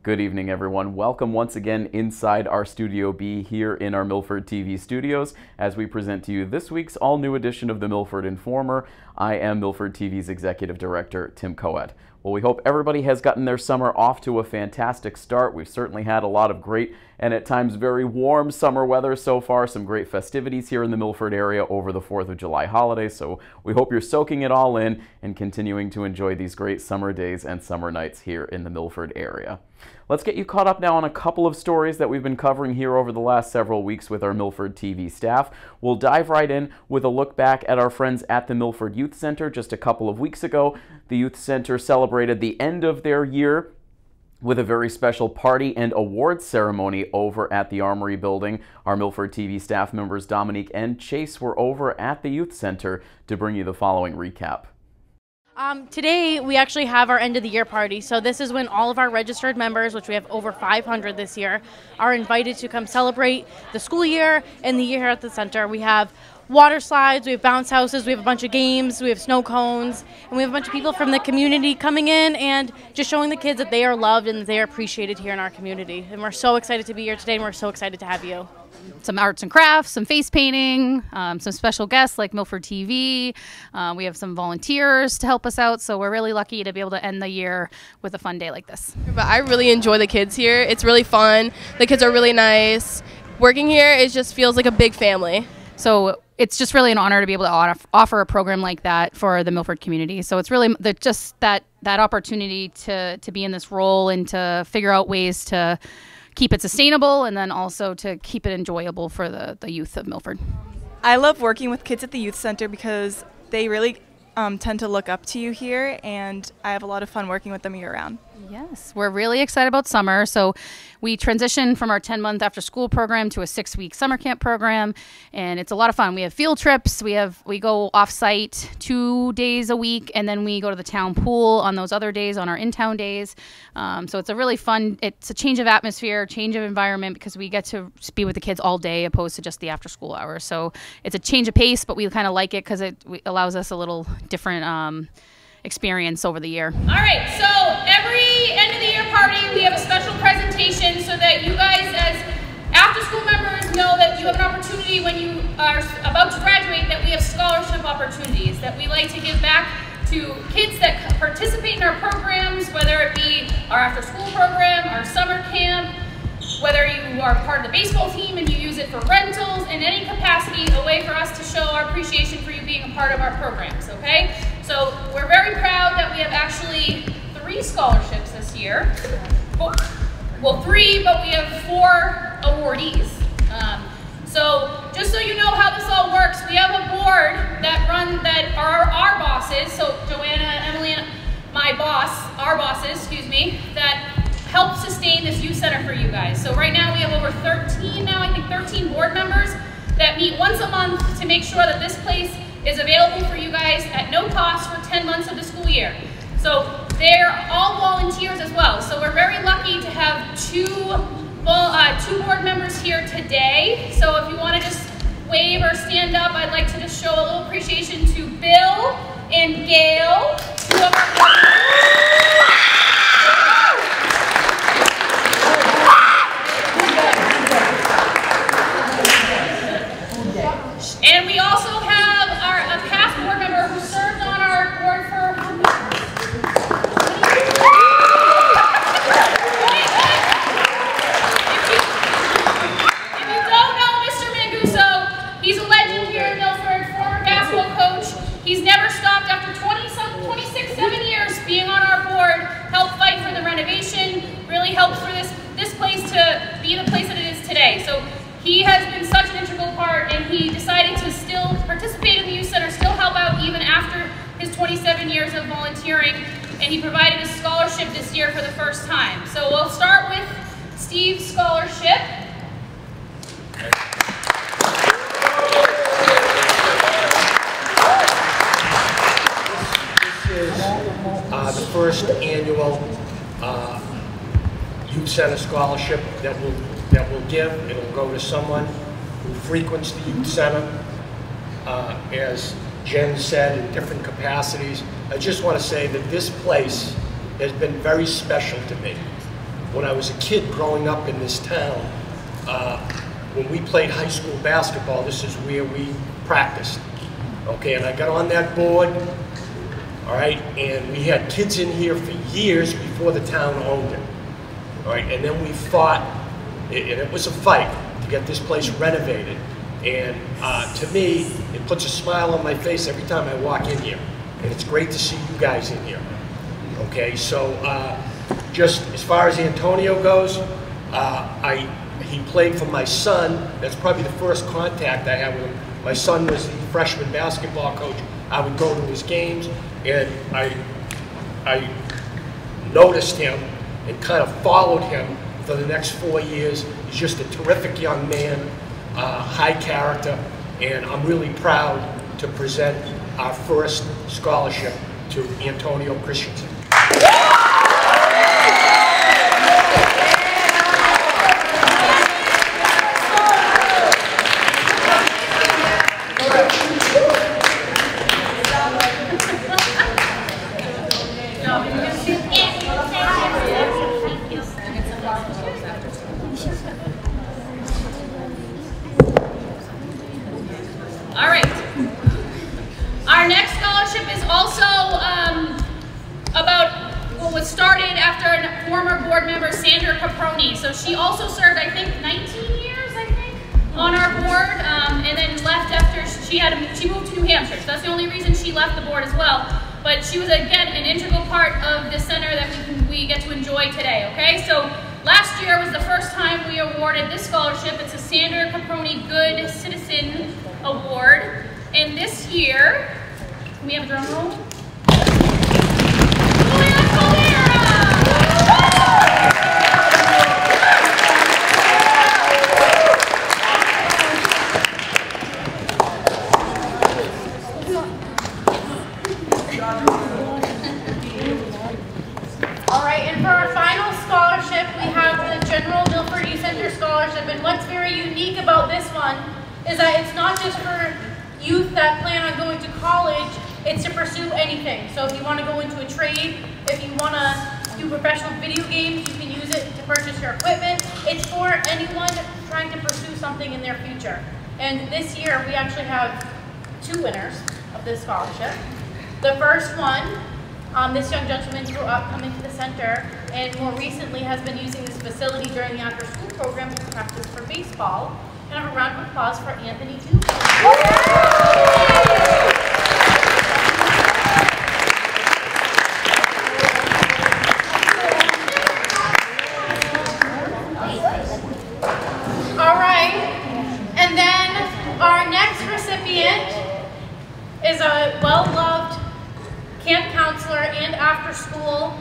Good evening, everyone. Welcome once again inside our Studio B here in our Milford TV studios as we present to you this week's all-new edition of the Milford Informer. I am Milford TV's Executive Director, Tim Coet. Well, we hope everybody has gotten their summer off to a fantastic start. We've certainly had a lot of great and at times very warm summer weather so far. Some great festivities here in the Milford area over the 4th of July holiday. So we hope you're soaking it all in and continuing to enjoy these great summer days and summer nights here in the Milford area. Let's get you caught up now on a couple of stories that we've been covering here over the last several weeks with our Milford TV staff. We'll dive right in with a look back at our friends at the Milford Youth Center. Just a couple of weeks ago, the Youth Center celebrated the end of their year with a very special party and awards ceremony over at the Armory building. Our Milford TV staff members Dominique and Chase were over at the Youth Center to bring you the following recap. Today we actually have our end of the year party. So this is when all of our registered members, which we have over 500 this year, are invited to come celebrate the school year and the year at the center. We have water slides, we have bounce houses, we have a bunch of games, we have snow cones, and we have a bunch of people from the community coming in and just showing the kids that they are loved and that they are appreciated here in our community. And we're so excited to be here today, and we're so excited to have you. Some arts and crafts, some face painting, some special guests like Milford TV. We have some volunteers to help us out, so we're really lucky to be able to end the year with a fun day like this. But I really enjoy the kids here. It's really fun. The kids are really nice. Working here, it just feels like a big family. So it's just really an honor to be able to offer a program like that for the Milford community. So it's really just that opportunity to be in this role and to figure out ways to keep it sustainable and then also to keep it enjoyable for the youth of Milford. I love working with kids at the Youth Center because they really tend to look up to you here, and I have a lot of fun working with them year-round. Yes, we're really excited about summer. So we transitioned from our 10-month after-school program to a 6-week summer camp program, and it's a lot of fun. We have field trips. We go off-site 2 days a week, and then we go to the town pool on those other days, on our in-town days. So it's a really fun, it's a change of atmosphere, change of environment, because we get to be with the kids all day opposed to just the after-school hours. So it's a change of pace, but we kind of like it because it allows us a little different experience over the year. All right, so every end of the year party, we have a special presentation so that you guys as after-school members know that you have an opportunity when you are about to graduate, that we have scholarship opportunities that we like to give back to kids that participate in our programs, whether it be our after-school program, our summer camp, whether you are part of the baseball team and you use it for rentals, in any capacity, a way for us to show our appreciation for you being a part of our programs, okay? So we're very proud that we have actually 3 scholarships this year. Well, 3, but we have 4 awardees. So just so you know how this all works, we have a board that are our bosses, so Joanna, Emily, and my boss, our bosses, excuse me, that help sustain this youth center for you guys. So right now we have over 13 board members that meet once a month to make sure that this place is available for you guys at no cost for 10 months of the school year. So they're all volunteers as well. So we're very lucky to have two board members here today. So if you want to just wave or stand up, I'd like to just show a little appreciation to Bill and Gail, 2 of our and we also have a past board member who served on our board for If you don't know Mr. Manguso, he's a legend here in Milford, former basketball coach. He's never stopped after 7 years being on our board, helped fight for the renovation, really helped for this place to be the place that it is today. So he has been such an integral part, and he decided to still participate in the Youth Center, still help out even after his 27 years of volunteering, and he provided a scholarship this year for the first time. So we'll start with Steve's scholarship. This is the first annual Youth Center scholarship that we'll give. It'll go to someone who frequents the Youth Center, as Jen said, in different capacities. I just want to say that this place has been very special to me. when I was a kid growing up in this town, when we played high school basketball, this is where we practiced. Okay, and I got on that board, all right, and we had kids in here for years before the town owned it. All right, and then we fought, and it was a fight to get this place renovated. And to me, it puts a smile on my face every time I walk in here. And it's great to see you guys in here. Okay, so just as far as Antonio goes, he played for my son. That's probably the first contact I had with him. My son was the freshman basketball coach. I would go to his games, and I noticed him and kind of followed him for the next 4 years. He's just a terrific young man, high character, and I'm really proud to present our first scholarship to Antonio Christensen. All right. Our next scholarship is also about what was started after a former board member, Sandra Caproni. So she also served, I think, 19 years, on our board, and then left after she moved to New Hampshire. So that's the only reason she left the board as well. But she was, again, an integral part of the center that we get to enjoy today, okay? So last year was the first time we awarded this scholarship. It's a Sandra Caproni Good Citizen Award. And this year, can we have a drum roll? Julia Caldera! All right, and for our final scholarship, we have the General Milford Youth Center Scholarship. And what's very unique about this one is that it's not just for youth that plan on going to college, it's to pursue anything. So if you want to go into a trade, if you want to do professional video games, you can use it to purchase your equipment. It's for anyone trying to pursue something in their future. And this year, we actually have 2 winners of this scholarship. The first one, this young gentleman grew up coming to the center and more recently has been using this facility during the after-school program to practice for baseball. Can I have a round of applause for Anthony too? All right, and then our next recipient is a well-loved camp counselor and after-school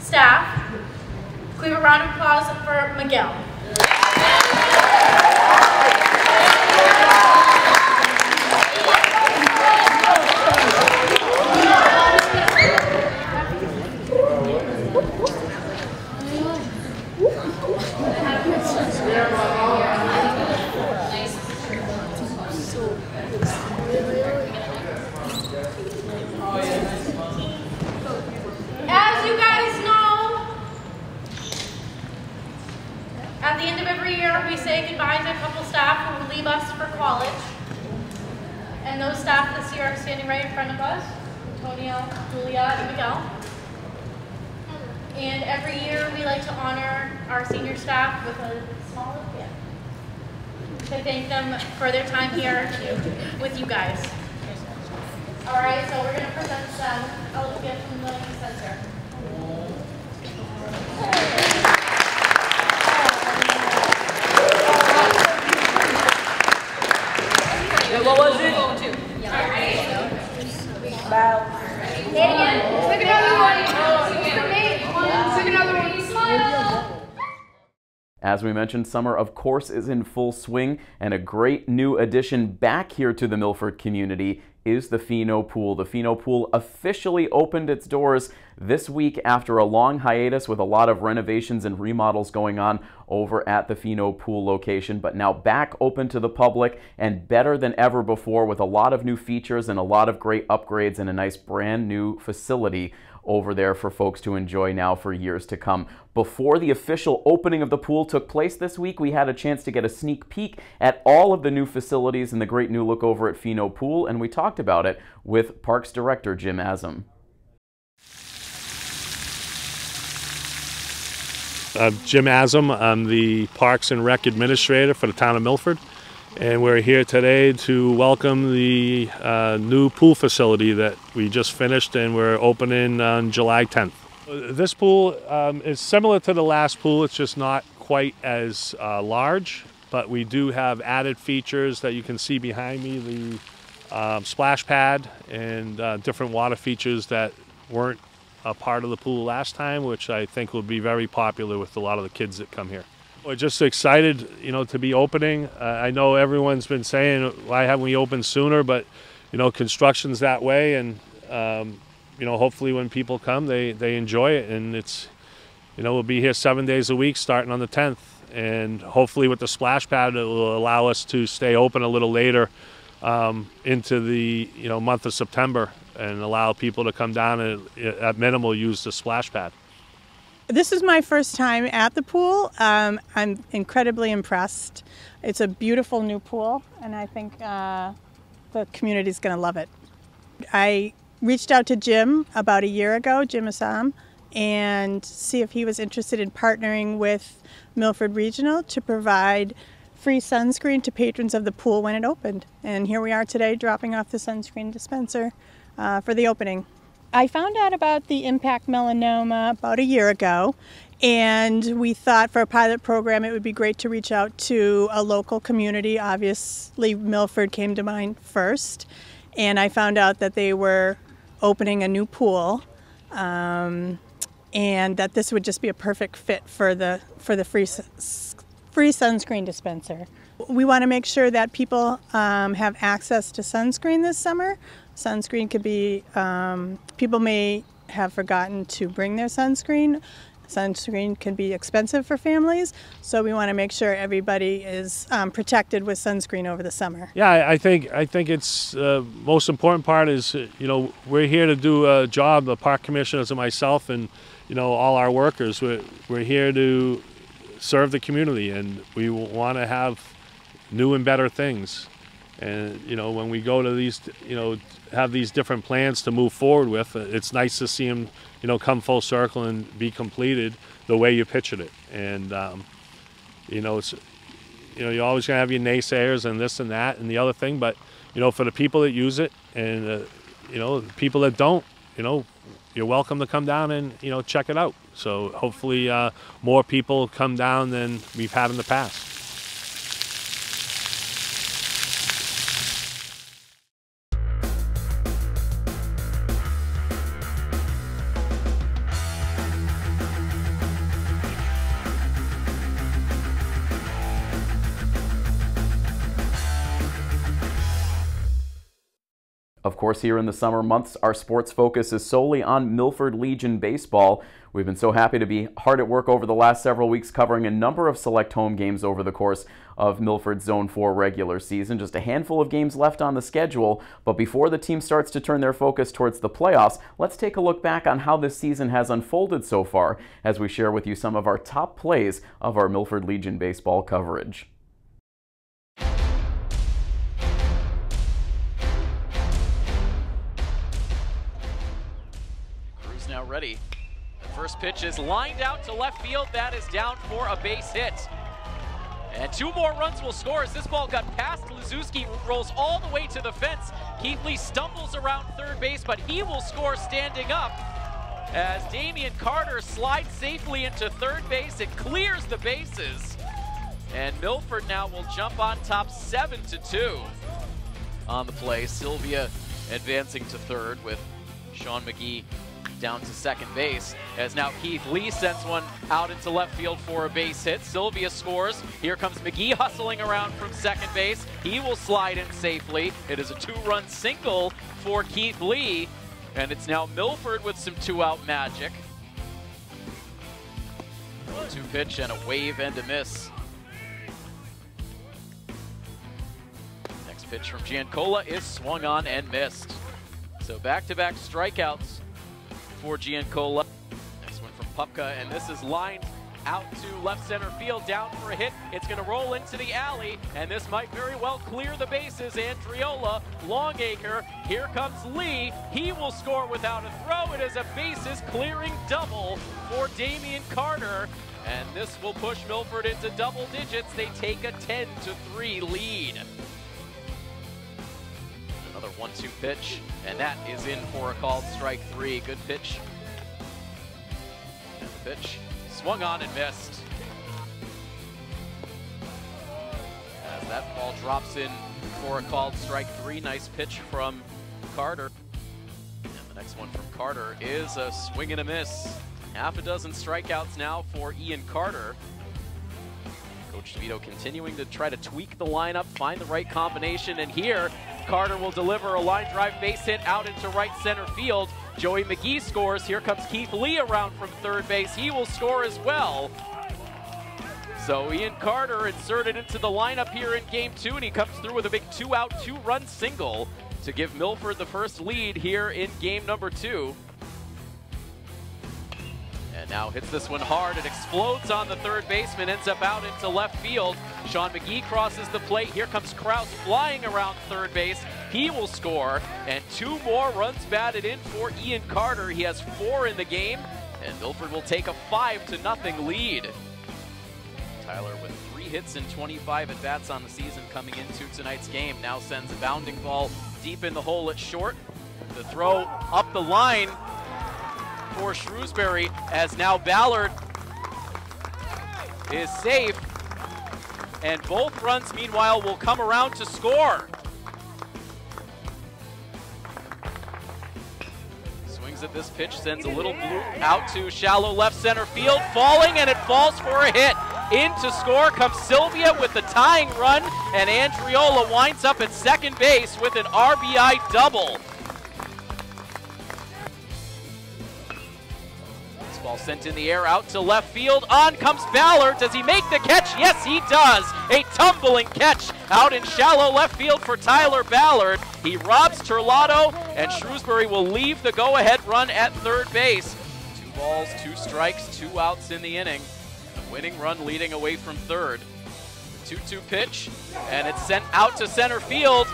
staff. Can we have a round of applause for Miguel? As you guys know, at the end of every year, we say goodbye to a couple staff who will leave us for college. And those staff this year are standing right in front of us, Antonio, Julia, and Miguel. And every year, we like to honor our senior staff with a small gift to thank them for their time here with you guys. All right, so we're going to present them a little gift from the Legion Center. What was it? As we mentioned, summer, of course, is in full swing, and a great new addition back here to the Milford community is the Fino Pool. The Fino Pool officially opened its doors this week after a long hiatus with a lot of renovations and remodels going on over at the Fino Pool location, but now back open to the public and better than ever before with a lot of new features and a lot of great upgrades and a nice brand new facility over there for folks to enjoy now for years to come. Before the official opening of the pool took place this week, we had a chance to get a sneak peek at all of the new facilities and the great new look over at Fino Pool, and we talked about it with Parks Director Jim Azam. Jim Azam, I'm the Parks and Rec Administrator for the town of Milford, and we're here today to welcome the new pool facility that we just finished and we're opening on July 10th. This pool is similar to the last pool, it's just not quite as large, but we do have added features that you can see behind me, the splash pad and different water features that weren't a part of the pool last time, which I think will be very popular with a lot of the kids that come here. We're just excited, you know, to be opening. I know everyone's been saying, why haven't we opened sooner? But, you know, construction's that way, and you know, hopefully when people come, they enjoy it, and it's, you know, we'll be here 7 days a week starting on the 10th, and hopefully with the splash pad, it will allow us to stay open a little later into the, you know, month of September, and allow people to come down and at minimal use the splash pad. This is my first time at the pool. I'm incredibly impressed. It's a beautiful new pool, and I think the community's going to love it. I reached out to Jim about a year ago, Jim Azam, and see if he was interested in partnering with Milford Regional to provide free sunscreen to patrons of the pool when it opened. And here we are today dropping off the sunscreen dispenser for the opening. I found out about the Impact Melanoma about a year ago, and we thought for a pilot program it would be great to reach out to a local community. Obviously Milford came to mind first, and I found out that they were opening a new pool, and that this would just be a perfect fit for the free sunscreen dispenser. We want to make sure that people have access to sunscreen this summer. Sunscreen could be, people may have forgotten to bring their sunscreen. Sunscreen can be expensive for families, so we want to make sure everybody is protected with sunscreen over the summer. Yeah, I think it's most important part is, you know, we're here to do a job, the park commissioners and myself, and, you know, all our workers. We're here to serve the community, and we want to have new and better things. And, you know, when we go to these, you know, have these different plans to move forward with, it's nice to see them, you know, come full circle and be completed the way you pictured it. And, you know, it's, you know, you're always going to have your naysayers and this and that and the other thing, but, you know, for the people that use it and, you know, the people that don't, you know, you're welcome to come down and, you know, check it out. So hopefully more people come down than we've had in the past. Of course, here in the summer months, our sports focus is solely on Milford Legion Baseball. We've been so happy to be hard at work over the last several weeks covering a number of select home games over the course of Milford's Zone 4 regular season. Just a handful of games left on the schedule, but before the team starts to turn their focus towards the playoffs, let's take a look back on how this season has unfolded so far as we share with you some of our top plays of our Milford Legion Baseball coverage. Now ready. The first pitch is lined out to left field. That is down for a base hit. And two more runs will score as this ball got past Liszewski, rolls all the way to the fence. Keith Lee stumbles around third base, but he will score standing up as Damian Carter slides safely into third base. It clears the bases. And Milford now will jump on top 7-2 on the play. Sylvia advancing to third with Sean McGee down to second base, as now Keith Lee sends one out into left field for a base hit. Sylvia scores. Here comes McGee hustling around from second base. He will slide in safely. It is a two-run single for Keith Lee, and it's now Milford with some two-out magic. 1-2 pitch and a wave and a miss. Next pitch from Giancola is swung on and missed. So back-to-back strikeouts for Giancola. Next one from Pupka, and this is lined out to left center field, down for a hit. It's going to roll into the alley, and this might very well clear the bases. Andriola, Longacre, here comes Lee. He will score without a throw. It is a bases clearing double for Damian Carter, and this will push Milford into double digits. They take a 10-3 lead. Another 1-2 pitch, and that is in for a called strike 3. Good pitch. And the pitch swung on and missed. As that ball drops in for a called strike 3. Nice pitch from Carter. And the next one from Carter is a swing and a miss. Half a dozen strikeouts now for Ian Carter. Coach DeVito continuing to try to tweak the lineup, find the right combination, and here Carter will deliver a line drive base hit out into right center field. Joey McGee scores. Here comes Keith Lee around from third base. He will score as well. So Ian Carter inserted into the lineup here in game 2, and he comes through with a big 2-out, 2-run single to give Milford the first lead here in game number 2. And now hits this one hard. It explodes on the third baseman, ends up out into left field. Sean McGee crosses the plate. Here comes Kraus flying around third base. He will score, and 2 more runs batted in for Ian Carter. He has 4 in the game, and Milford will take a 5-0 lead. Tyler with 3 hits and 25 at-bats on the season coming into tonight's game. Now sends a bounding ball deep in the hole at short. The throw up the line for Shrewsbury, as now Ballard is safe, and both runs meanwhile will come around to score. Swings at this pitch, sends a little blue out to shallow left center field, falling, and it falls for a hit. In to score comes Sylvia with the tying run, and Andriola winds up at second base with an RBI double. Ball sent in the air out to left field. On comes Ballard. Does he make the catch? Yes, he does. A tumbling catch out in shallow left field for Tyler Ballard. He robs Turlato, and Shrewsbury will leave the go-ahead run at third base. 2 balls, 2 strikes, 2 outs in the inning. The winning run leading away from third. The 2-2 pitch, and it's sent out to center field.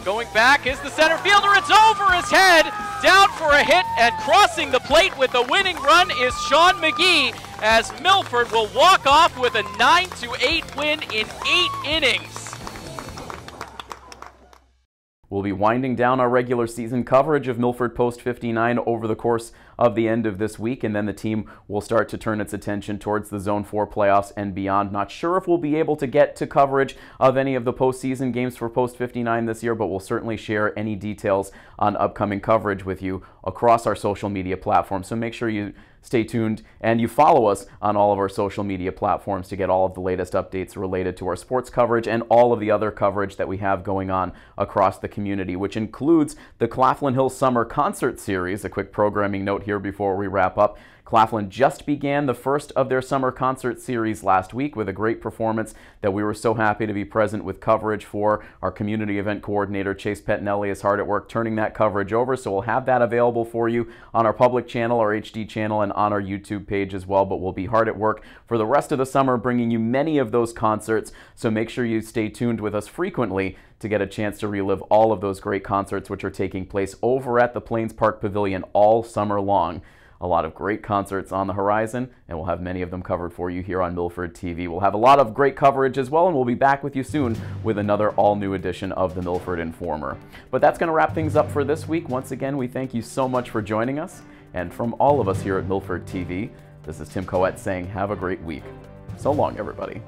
Going back is the center fielder. It's over his head. Down for a hit, and crossing the plate with the winning run is Sean McGee, as Milford will walk off with a 9-8 win in 8 innings. We'll be winding down our regular season coverage of Milford Post 59 over the course of the end of this week, and then the team will start to turn its attention towards the Zone 4 playoffs and beyond. Not sure if we'll be able to get to coverage of any of the postseason games for Post 59 this year, but we'll certainly share any details on upcoming coverage with you across our social media platforms. So make sure you stay tuned and you follow us on all of our social media platforms to get all of the latest updates related to our sports coverage and all of the other coverage that we have going on across the community, which includes the Claflin Hill Summer Concert Series. A quick programming note here before we wrap up. Claflin just began the first of their summer concert series last week with a great performance that we were so happy to be present with coverage for. Our community event coordinator Chase Pettinelli is hard at work turning that coverage over, so we'll have that available for you on our public channel, our HD channel, and on our YouTube page as well. But we'll be hard at work for the rest of the summer bringing you many of those concerts, so make sure you stay tuned with us frequently to get a chance to relive all of those great concerts which are taking place over at the Plains Park Pavilion all summer long. A lot of great concerts on the horizon, and we'll have many of them covered for you here on Milford TV. We'll have a lot of great coverage as well, and we'll be back with you soon with another all-new edition of the Milford Informer. But that's going to wrap things up for this week. Once again, we thank you so much for joining us, and from all of us here at Milford TV, this is Tim Coette saying have a great week. So long, everybody.